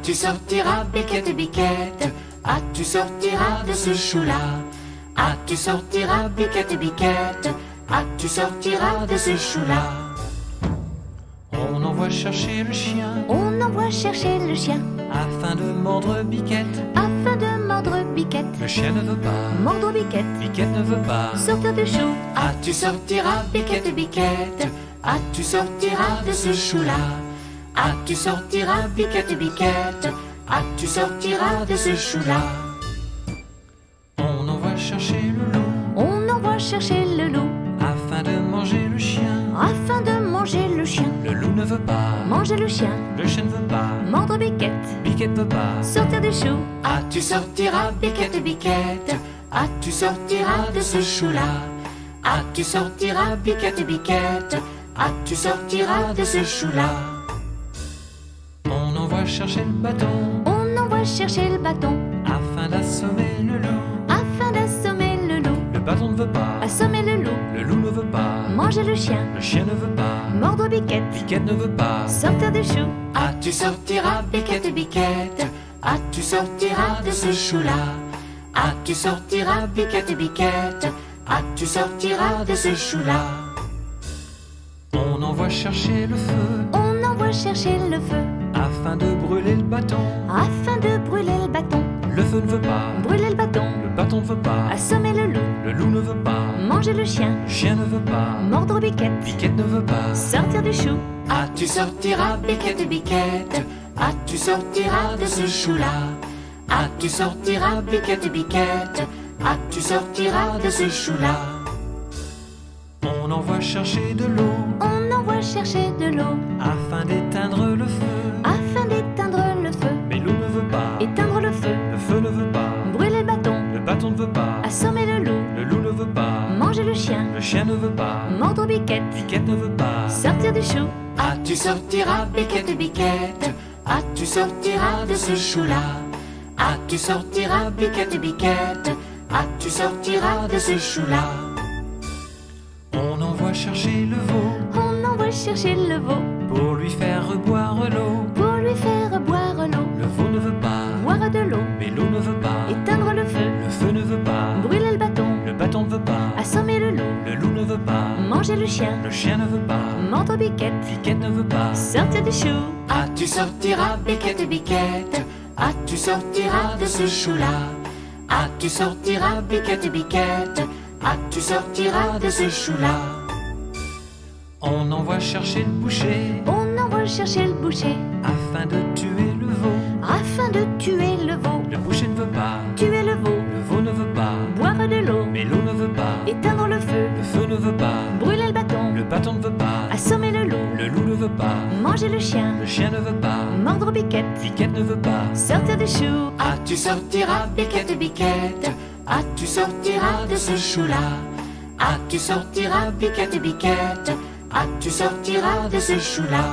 tu sortiras, Biquette, Biquette? Ah, tu sortiras de ce chou-là? Ah, tu sortiras, Biquette, Biquette? Ah, tu sortiras de ce chou-là? On envoie chercher le chien, On envoie chercher le chien afin de mordre Biquette. afin de mordre Biquette. Le chien ne veut pas, Mordre Biquette, Biquette ne veut pas. sortir du chou. Ah, tu sortiras, Biquette, Biquette? Ah, tu sortiras de ce chou-là? Ah, tu sortiras, Biquette, Biquette? Ah, tu sortiras de ce chou-là? On envoie chercher le loup On envoie chercher le loup afin de manger le chien. afin de manger le chien. Le loup ne veut pas, Manger le chien, le chien ne veut pas, mordre Biquette, Biquette veut pas. sortir du chou. Ah, tu sortiras, Biquette, Biquette? Ah, tu sortiras de ce chou-là? Ah, tu sortiras, Biquette, Biquette? Ah, tu sortiras de ce chou-là? On envoie chercher le bâton On envoie chercher le bâton afin d'assommer le loup. afin d'assommer le loup. Le bâton ne veut pas, Assommer le loup, le loup ne veut pas, manger le chien, le chien ne veut pas, mordre Biquette, Biquette ne veut pas. sortir du chou. Ah, tu sortiras, Biquette, Biquette? Ah, tu sortiras de ce chou-là? Ah, tu sortiras, Biquette, Biquette? Ah, tu sortiras de ce chou-là? On envoie chercher le feu On envoie chercher le feu afin de brûler le bâton. afin de brûler le bâton. Le feu ne veut pas, Brûler le bâton, le bâton ne veut pas, assommer le loup, le loup ne veut pas, manger le chien, le chien ne veut pas, mordre Biquette, Biquette ne veut pas. sortir du chou. Ah, tu sortiras, Biquette, Biquette? Ah, tu sortiras de ce chou-là? Ah, tu sortiras, Biquette, Biquette? Ah, tu sortiras de ce chou-là? On envoie chercher de l'eau On envoie chercher de l'eau afin d'éteindre le feu. afin d'éteindre le feu. Mais l'eau ne veut pas, Éteindre le feu, le feu ne veut pas, brûler le bâton, le bâton ne veut pas, assommer le loup, le loup ne veut pas, manger le chien, le chien ne veut pas, mordre Biquette, Biquette ne veut pas. sortir du chou. Ah, tu sortiras, Biquette, Biquette? Ah, tu sortiras de ce chou-là? Ah, tu sortiras, Biquette, Biquette? Ah, tu sortiras de ce chou-là? On envoie chercher le veau On envoie chercher le veau pour lui faire boire l'eau. pour lui faire boire l'eau. Le veau ne veut pas, Boire de l'eau, mais l'eau ne veut pas, éteindre le feu, le feu ne veut pas, brûler le bâton, le bâton ne veut pas, assommer le loup, le loup ne veut pas, manger le chien, le chien ne veut pas, mordre Biquette, Biquette ne veut pas. sortir du chou. Ah, tu sortiras, Biquette, Biquette? Ah, tu sortiras de ce chou-là? Ah, tu sortiras, Biquette, Biquette? Ah, tu sortiras de ce chou-là? On envoie chercher le boucher On envoie chercher le boucher afin de tuer le veau. afin de tuer le veau. Le boucher ne veut pas, Tuer le veau, le veau ne veut pas, boire de l'eau, mais l'eau ne veut pas, éteindre le feu, le feu ne veut pas, brûler le bâton, le bâton ne veut pas, assommer le loup, le loup ne veut pas, manger le chien, le chien ne veut pas, mordre Biquette, Biquette ne veut pas. sortir du chou. Ah, tu sortiras, Biquette, Biquette? Ah, tu sortiras de ce chou-là? Ah, tu sortiras, Biquette, Biquette? Ah, tu sortiras de ce chou-là?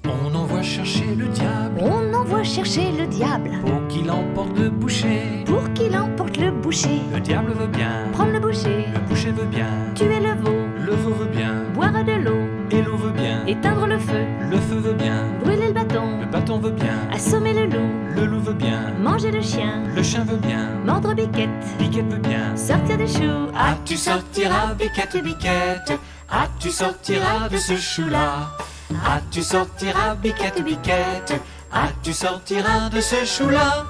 On envoie chercher le diable On envoie chercher le diable pour qu'il emporte le boucher. pour qu'il emporte le boucher. Le diable veut bien, Prendre le boucher, le boucher veut bien, tuer le veau, le veau veut bien, boire de l'eau, et l'eau veut bien, éteindre le feu, le feu veut bien, brûler le bâton, le bâton veut bien, assommer le loup, le loup veut bien, manger le chien, le chien veut bien, mordre Biquette, Biquette veut bien. sortir du chou. Ah, tu sortiras, Biquette, Biquette? Ah, tu sortiras de ce chou-là? Ah, tu sortiras, Biquette, Biquette? Ah, tu sortiras de ce chou-là?